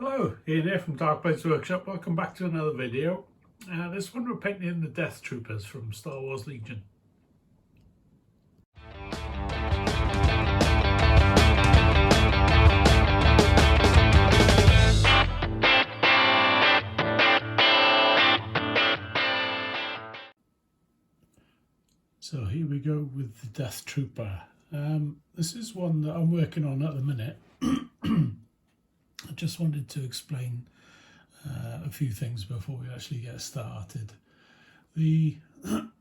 Hello, Ian here from Dark Blades Workshop. Welcome back to another video. This one we're painting the Death Troopers from Star Wars Legion. So here we go with the Death Trooper. This is one that I'm working on at the minute. I just wanted to explain a few things before we actually get started. The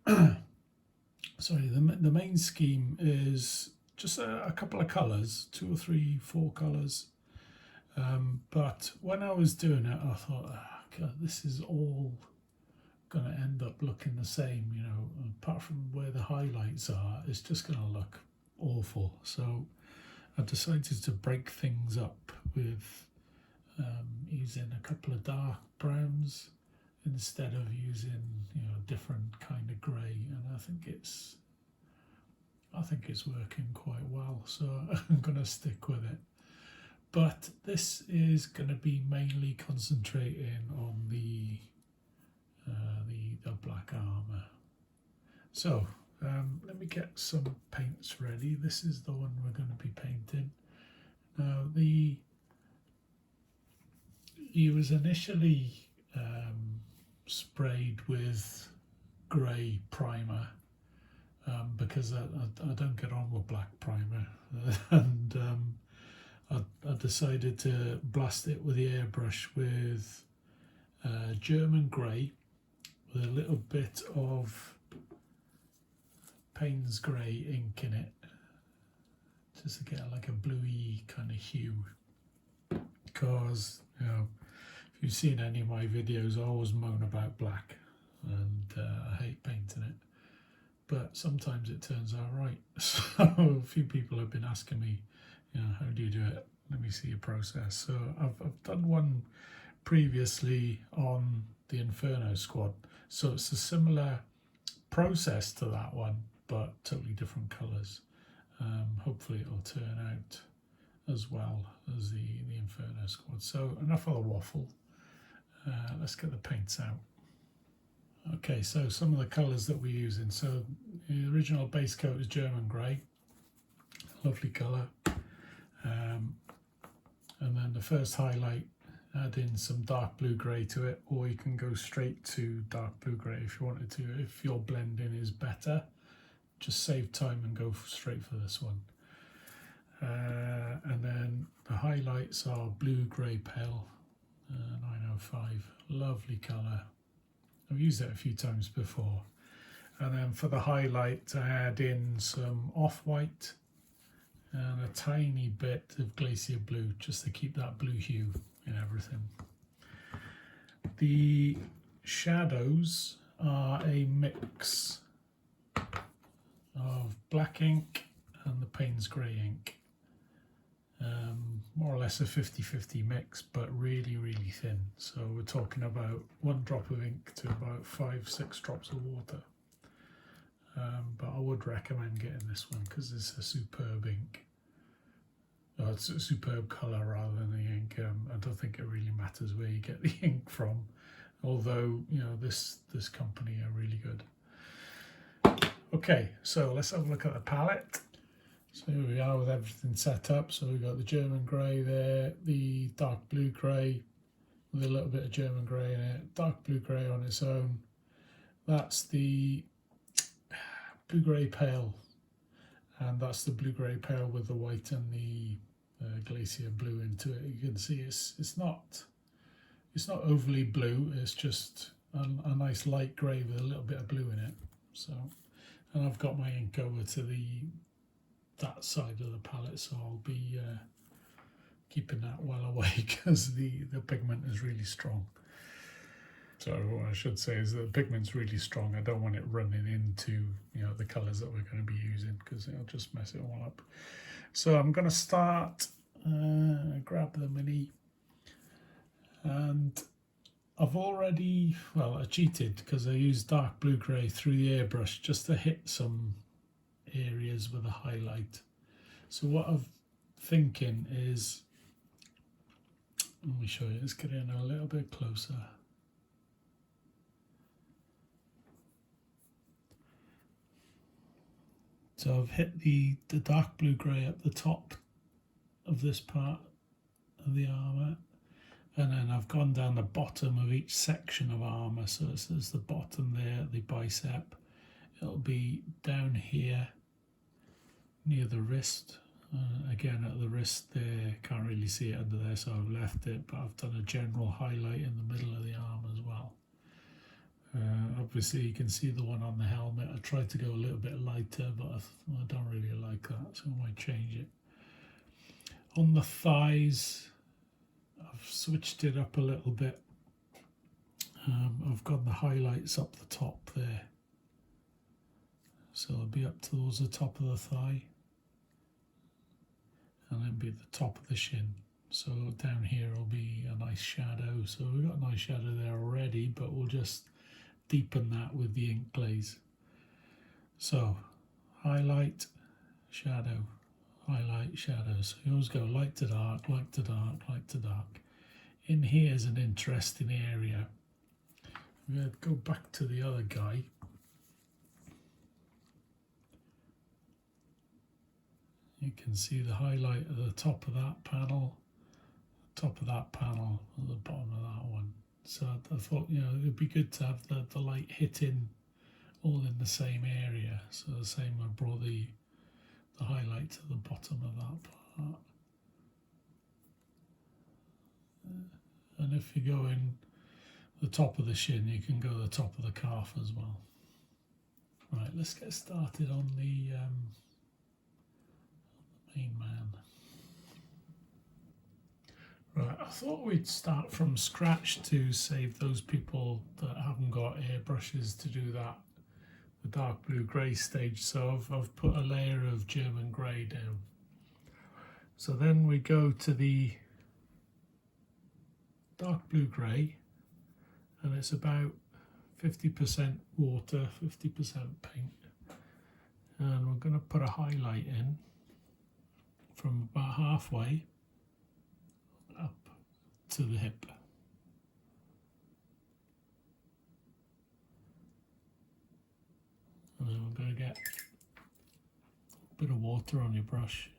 the main scheme is just a couple of colours, 2 or 3, 4 colours. But when I was doing it, I thought, oh, God, this is all going to end up looking the same, you know, apart from where the highlights are, it's just going to look awful. So I decided to break things up with using a couple of dark browns instead of using, you know, a different kind of grey, and I think it's working quite well, so I'm going to stick with it. But this is going to be mainly concentrating on the black armour. So let me get some paints ready. This is the one we're going to be painting. Now he was initially sprayed with grey primer because I don't get on with black primer, and I decided to blast it with the airbrush with German grey with a little bit of Payne's grey ink in it, just to get like a bluey kind of hue. Because, you know, if you've seen any of my videos, I always moan about black, and I hate painting it, but sometimes it turns out right. So a few people have been asking me, you know, how do you do it? Let me see your process. So I've done one previously on the Inferno squad, so it's a similar process to that one, but totally different colours. Hopefully it'll turn out as well as the Inferno squad. So enough of the waffle. Let's get the paints out. Okay, so some of the colours that we're using. So the original base coat is German grey, lovely colour. And then the first highlight, add in some dark blue grey to it, or you can go straight to dark blue grey if you wanted to. If your blending is better, just save time and go straight for this one. And then the highlights are blue grey pale 905, lovely colour. I've used it a few times before. And then for the highlight, I add in some off-white and a tiny bit of glacier blue, just to keep that blue hue in everything. The shadows are a mix of black ink and the Payne's grey ink. More or less a 50-50 mix, but really, really thin. So we're talking about 1 drop of ink to about 5-6 drops of water. But I would recommend getting this one because it's a superb ink. It's a superb colour rather than the ink. I don't think it really matters where you get the ink from, although, you know, this company are really good. Okay, so let's have a look at the palette. So here we are with everything set up. So we've got the German grey there, the dark blue grey with a little bit of German grey in it, dark blue grey on its own. That's the blue grey pale, and that's the blue grey pale with the white and the glacier blue into it. You can see it's not overly blue. It's just a nice light grey with a little bit of blue in it. So, and I've got my ink over to that side of the palette, so I'll be keeping that well away because the pigment is really strong. So what I should say is that the pigment's really strong. I don't want it running into, you know, the colours that we're going to be using, because it'll just mess it all up. So I'm going to start, grab the mini, and I've already, well, I cheated because I used dark blue grey through the airbrush just to hit some areas with a highlight. So what I'm thinking is, let me show you. Let's get in a little bit closer. So I've hit the dark blue grey at the top of this part of the armour, and then I've gone down the bottom of each section of armour. So it's the bottom there, the bicep. It'll be down here near the wrist. Again, at the wrist there, can't really see it under there, so I've left it, but I've done a general highlight in the middle of the arm as well. Obviously you can see the one on the helmet. I tried to go a little bit lighter, but I don't really like that, so I might change it. On the thighs, I've switched it up a little bit. I've got the highlights up the top there, so it'll be up towards the top of the thigh, and then be the top of the shin. So down here will be a nice shadow. So we've got a nice shadow there already, but we'll just deepen that with the ink glaze. So highlight, shadow, highlight, shadow. So you always go light to dark, light to dark, light to dark. In here is an interesting area. I'm going to go back to the other guy. You can see the highlight at the top of that panel, top of that panel, at the bottom of that one. So I thought, you know, it'd be good to have the light hitting all in the same area. So the same, I brought the highlight to the bottom of that part. And if you go in the top of the shin, you can go the top of the calf as well. Right, let's get started on the main man. Right, I thought we'd start from scratch to save those people that haven't got airbrushes to do that, the dark blue grey stage. So I've put a layer of German grey down. So then we go to the dark blue grey, and it's about 50% water, 50% paint. And we're going to put a highlight in from about halfway up to the hip. And then we're going to get a bit of water on your brush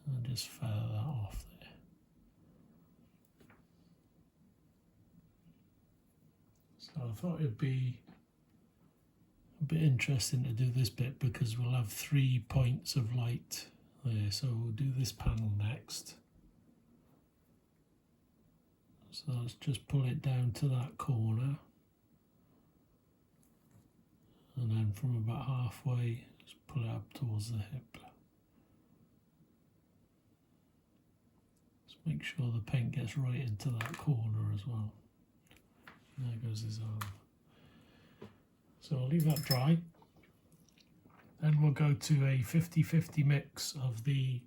and just feather that off there. So I thought it'd be a bit interesting to do this bit because we'll have 3 points of light there. So we'll do this panel next. So let's just pull it down to that corner, and then from about halfway, just pull it up towards the hip. Just make sure the paint gets right into that corner as well. And there goes his arm. So I'll leave that dry. Then we'll go to a 50-50 mix of the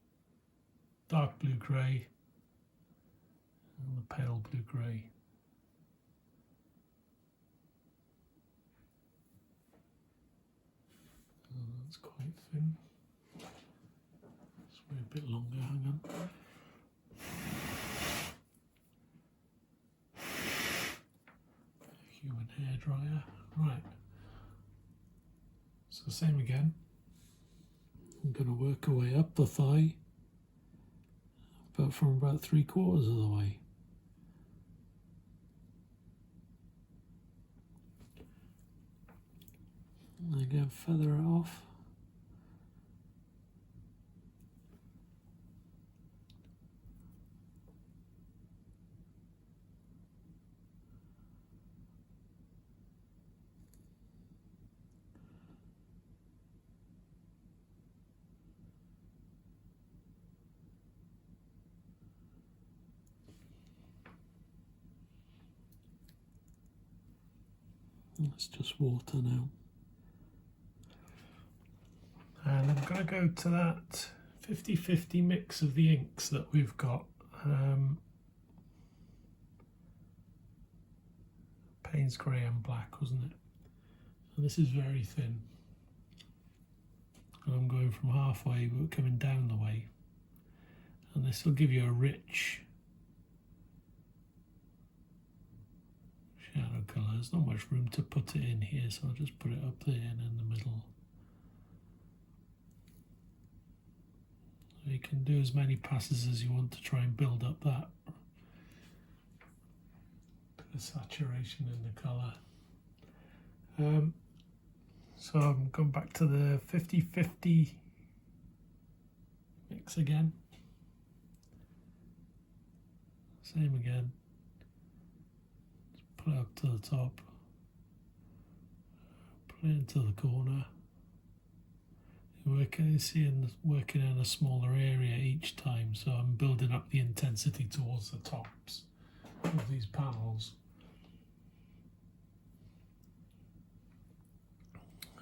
dark blue grey and the pale blue grey. Oh, that's quite thin. Let's wait a bit longer, hang on. Human hairdryer. Right. So same again. I'm going to work our way up the thigh, but from about 3/4 of the way. And again, feather it off. It's just water now. And I'm going to go to that 50-50 mix of the inks that we've got. Payne's grey and black, wasn't it? And this is very thin. And I'm going from halfway, but coming down the way. And this will give you a rich there's not much room to put it in here, so I'll just put it up there and in the middle. You can do as many passes as you want to try and build up that bit of saturation in the colour. So I'm going back to the 50-50 mix again. Same again. Just put it up to the top. Put it into the corner. Working in a smaller area each time, so I'm building up the intensity towards the tops of these panels.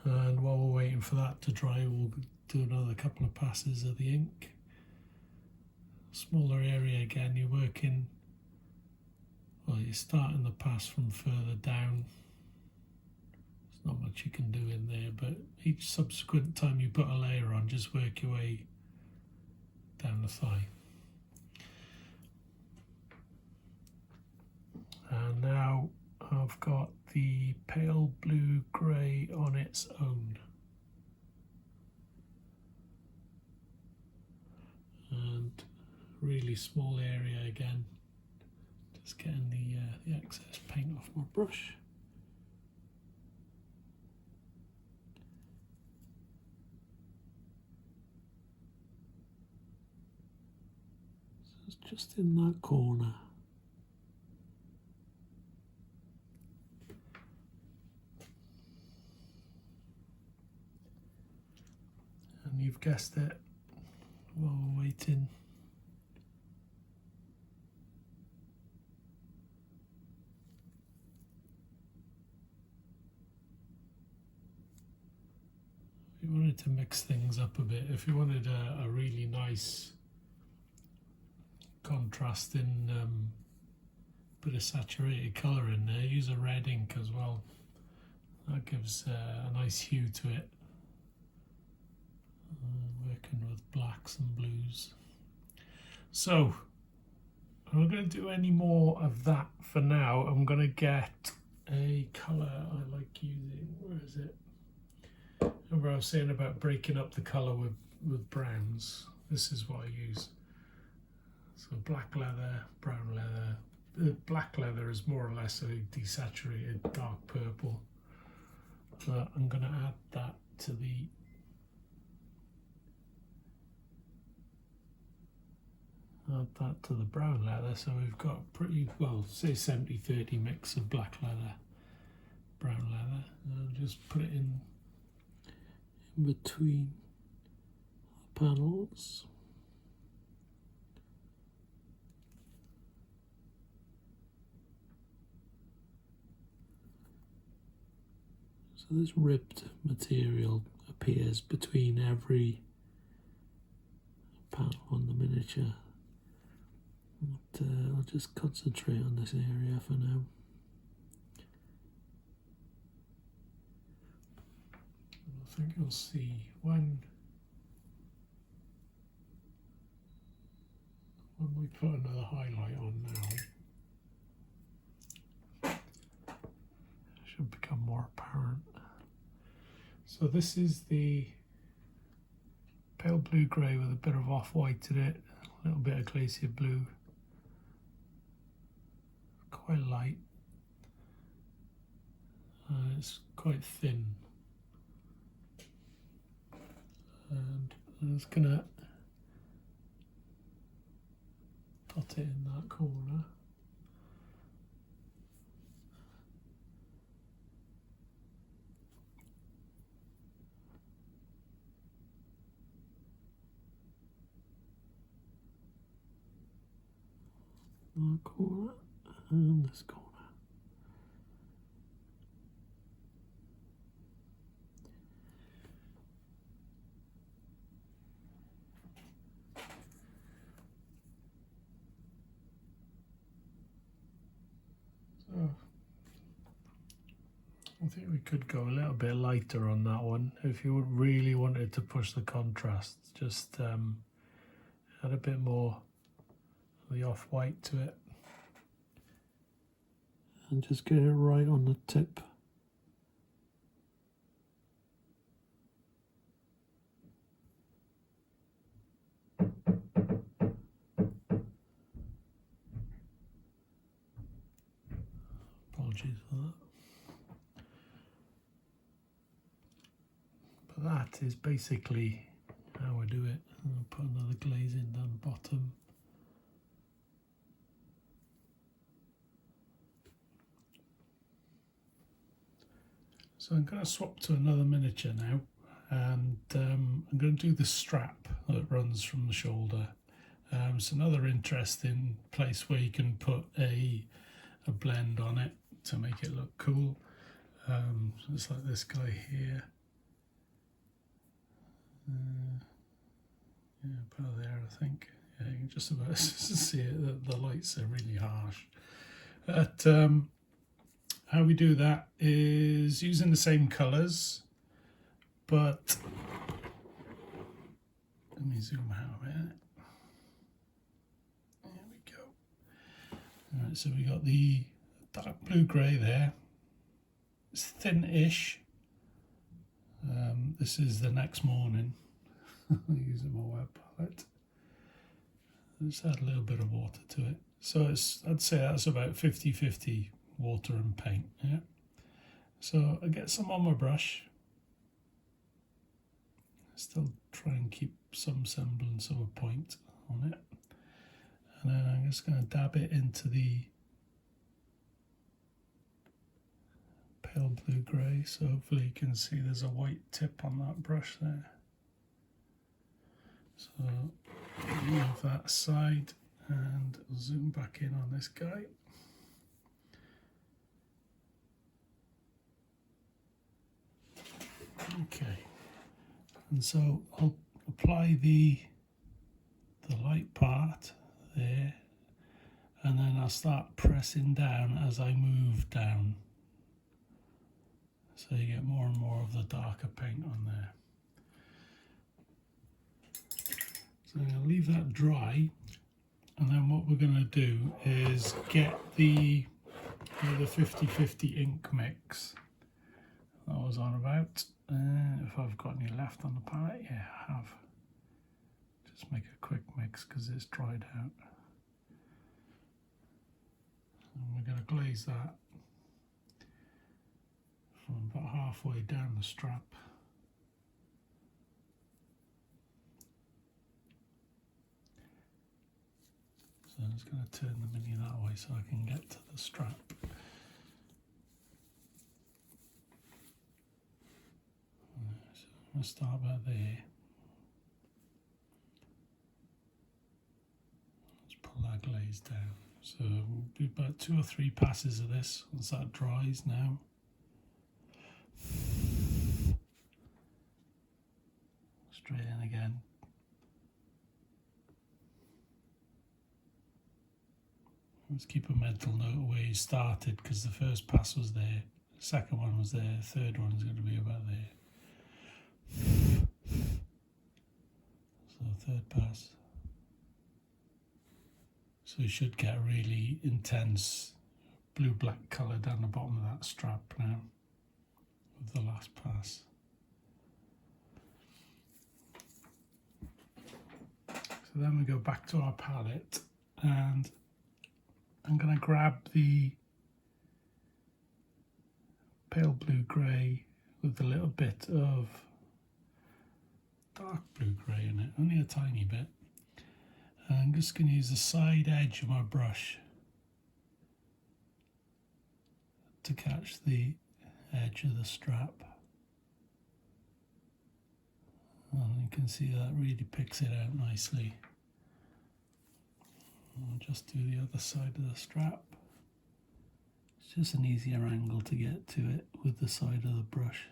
And while we're waiting for that to dry, we'll do another couple of passes of the ink. Smaller area again, you're working, well, you're starting the pass from further down. There's not much you can do in there, but each subsequent time you put a layer on, just work your way down the thigh. And now I've got the pale blue grey on its own. And really small area again. Just getting the excess paint off my brush. So it's just in that corner. And you've guessed it, while we're waiting, if you wanted to mix things up a bit, if you wanted a really nice contrasting bit of saturated colour in there, use a red ink as well. That gives a nice hue to it. Working with blacks and blues. So I'm not going to do any more of that for now. I'm going to get a colour I like using. Where is it? Remember I was saying about breaking up the colour with browns. This is what I use. So black leather, brown leather. The black leather is more or less a desaturated dark purple. But I'm going to add that to the brown leather, so we've got a pretty, well, say 70-30 mix of black leather, brown leather, and I'll just put it in between the panels. So this ribbed material appears between every panel on the miniature. But I'll just concentrate on this area for now. I think you'll see when we put another highlight on now, it should become more apparent. So this is the pale blue grey with a bit of off-white in it, a little bit of glacier blue. Quite light, it's quite thin, and I'm just going to dot it in that corner. That corner. And this corner. So I think we could go a little bit lighter on that one if you really wanted to push the contrast. Just add a bit more of the off-white to it. and just get it right on the tip. Apologies for that. But that is basically how I do it. I'll put another glaze in down the bottom. So I'm going to swap to another miniature now, and I'm going to do the strap that runs from the shoulder. It's another interesting place where you can put a blend on it to make it look cool. So it's like this guy here. Yeah, about there, I think. Yeah, you can just about see it. The lights are really harsh. But how we do that is using the same colours, but let me zoom out a minute. There we go. All right, so we got the dark blue grey there. It's thin-ish. This is the next morning. Using my wet palette. Just add a little bit of water to it. So I'd say that's about 50-50 water and paint. Yeah. So I get some on my brush. Still try and keep some semblance of a point on it. And then I'm just going to dab it into the pale blue grey. So hopefully you can see there's a white tip on that brush there. So leave that aside and zoom back in on this guy. Okay, and so I'll apply the light part there, and then I'll start pressing down as I move down, so you get more and more of the darker paint on there. So I'm going to leave that dry, and then what we're going to do is get the 50-50 ink mix that I was on about. If I've got any left on the palette, yeah, I have. Just make a quick mix because it's dried out. And we're going to glaze that from about halfway down the strap. So I'm just going to turn the mini that way so I can get to the strap. So I'm going to start about there. Let's pull that glaze down. So we'll do about 2 or 3 passes of this once that dries now. Straight in again. Let's keep a mental note of where you started, because the first pass was there, the second one was there, the third one is going to be about there. So third pass. So you should get a really intense blue-black colour down the bottom of that strap now with the last pass. So then we go back to our palette, and I'm going to grab the pale blue grey with a little bit of dark blue grey in it, only a tiny bit. And I'm just going to use the side edge of my brush to catch the edge of the strap. And you can see that really picks it out nicely. I'll just do the other side of the strap. It's just an easier angle to get to it with the side of the brush.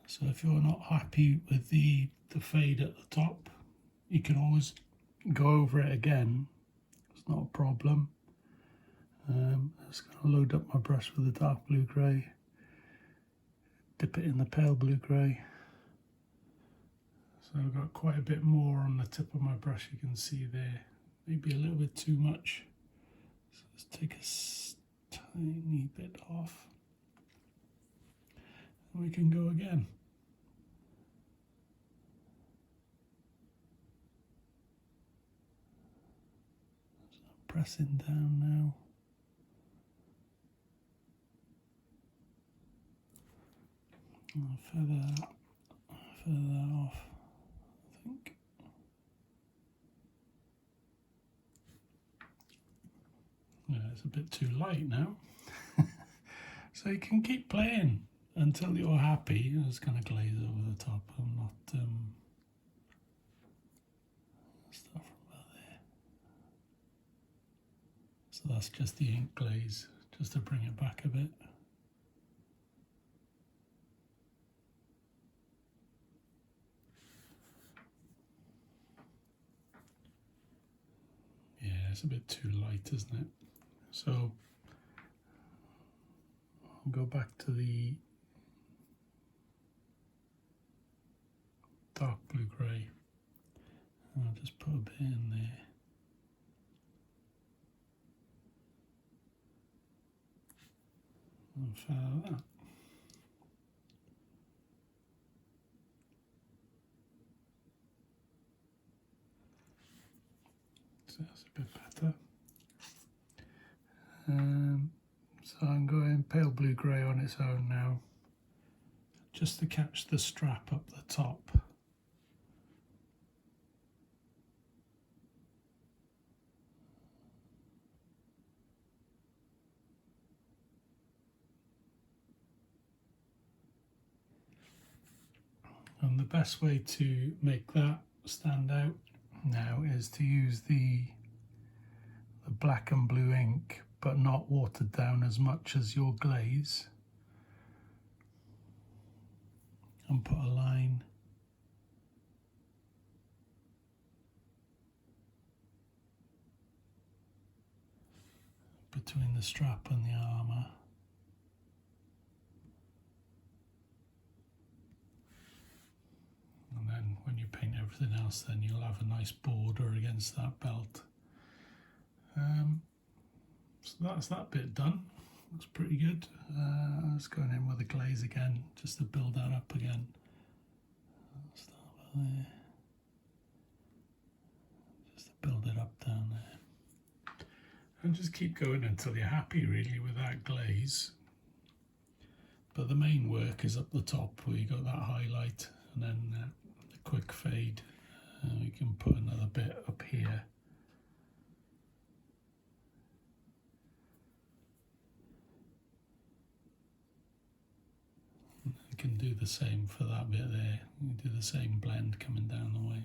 So if you're not happy with the fade at the top, you can always go over it again. It's not a problem. I'm just going to load up my brush with the dark blue grey. Dip it in the pale blue grey. So I've got quite a bit more on the tip of my brush, you can see there. Maybe a little bit too much. So let's take a tiny bit off. And we can go again. So pressing down now. I'll feather that off, I think. Yeah, it's a bit too light now. So you can keep playing until you're happy. I'm just going to glaze over the top. I'm not stuff from about there. So that's just the ink glaze, just to bring it back a bit. Yeah, it's a bit too light, isn't it? So I'll go back to the dark blue grey, and I'll just put a bit in there. And feather that. So that's a bit better. So I'm going pale blue grey on its own now, just to catch the strap up the top. And the best way to make that stand out now is to use the black and blue ink, but not watered down as much as your glaze, and put a line between the strap and the armour. And then when you paint everything else, then you'll have a nice border against that belt. So that's that bit done. Looks pretty good. Let's go in with the glaze again, just to build that up again. Start about there. Just to build it up down there. And just keep going until you're happy really with that glaze. But the main work is up the top where you got that highlight, and then the quick fade. We can put another bit up here. You can do the same for that bit there. You do the same blend coming down the way.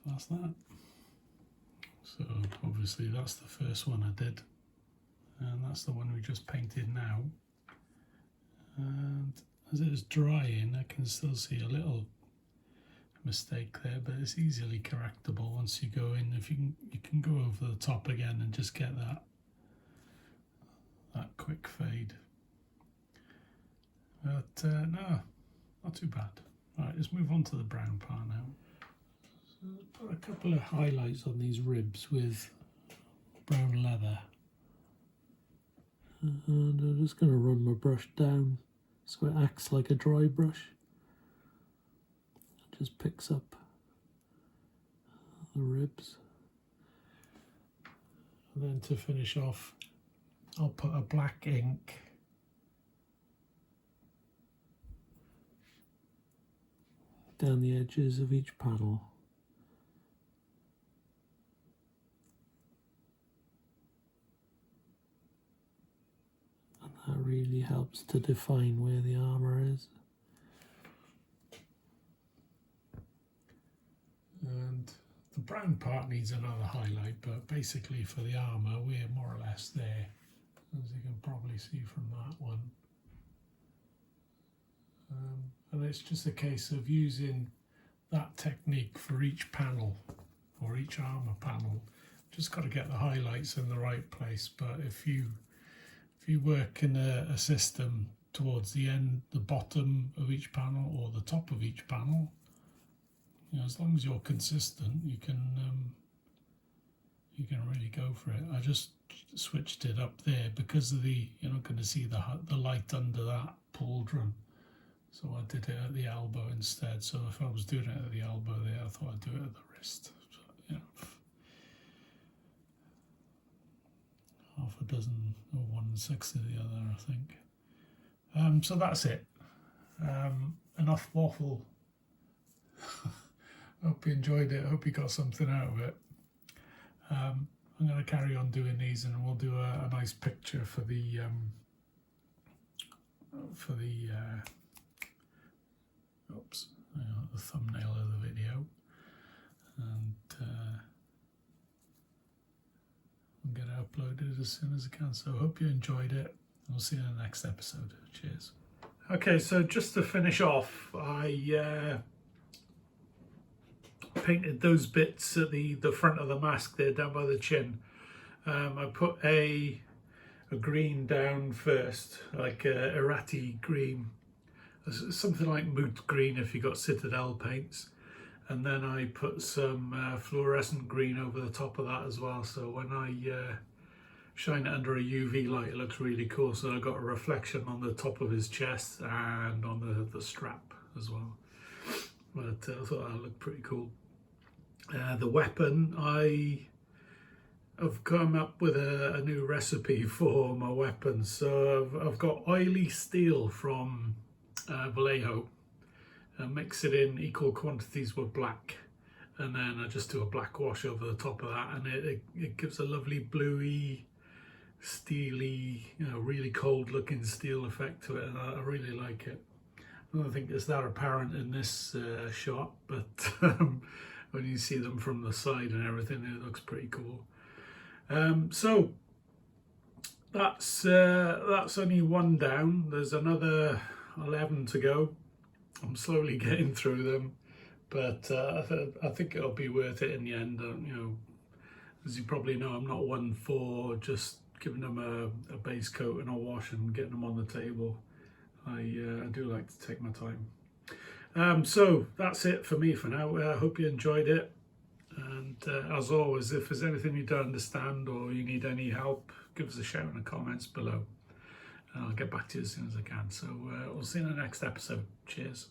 That's that. So obviously that's the first one I did, and that's the one we just painted now. And as it is drying, I can still see a little mistake there, but it's easily correctable once you go in. If you can go over the top again and just get that quick fade. But no, not too bad. Right, let's move on to the brown part now. So put a couple of highlights on these ribs with brown leather. And I'm just going to run my brush down so it acts like a dry brush. It just picks up the ribs. And then to finish off, I'll put a black ink down the edges of each panel. And that really helps to define where the armour is. And the brown part needs another highlight, but basically for the armour we're more or less there, as you can probably see from that one. And it's just a case of using that technique for each panel, or each armour panel. Just got to get the highlights in the right place. But if you work in a system towards the end, the bottom of each panel or the top of each panel. You know, as long as you're consistent, you can really go for it. I just switched it up there because of you're not going to see the light under that pauldron, so I did it at the elbow instead. So if I was doing it at the elbow there, I thought I'd do it at the wrist. So, you know, half a dozen or 1/6 of the other, I think. So that's it. Enough waffle. Hope you enjoyed it. Hope you got something out of it. I'm going to carry on doing these, and we'll do a nice picture for the thumbnail of the video, and I'm going to upload it as soon as I can. So I hope you enjoyed it. We'll see you in the next episode. Cheers. Okay, so just to finish off, I painted those bits at the front of the mask there, down by the chin. I put a green down first, like a errati green, something like moot green if you got Citadel paints, and then I put some fluorescent green over the top of that as well, so when I shine it under a UV light it looks really cool. So I got a reflection on the top of his chest and on the strap as well, but I thought that looked pretty cool. The weapon, I've come up with a new recipe for my weapon. So I've got oily steel from Vallejo. I mix it in equal quantities with black, and then I just do a black wash over the top of that, and it gives a lovely bluey, steely, you know, really cold looking steel effect to it, and I really like it. I don't think it's that apparent in this shot, but when you see them from the side and everything, it looks pretty cool. So that's only one down. There's another 11 to go. I'm slowly getting through them, but I think it'll be worth it in the end. You know, as you probably know, I'm not one for just giving them a base coat and a wash and getting them on the table. I do like to take my time. So that's it for me for now. I hope you enjoyed it, and as always, if there's anything you don't understand or you need any help, give us a shout in the comments below, and I'll get back to you as soon as I can. So we'll see you in the next episode. Cheers.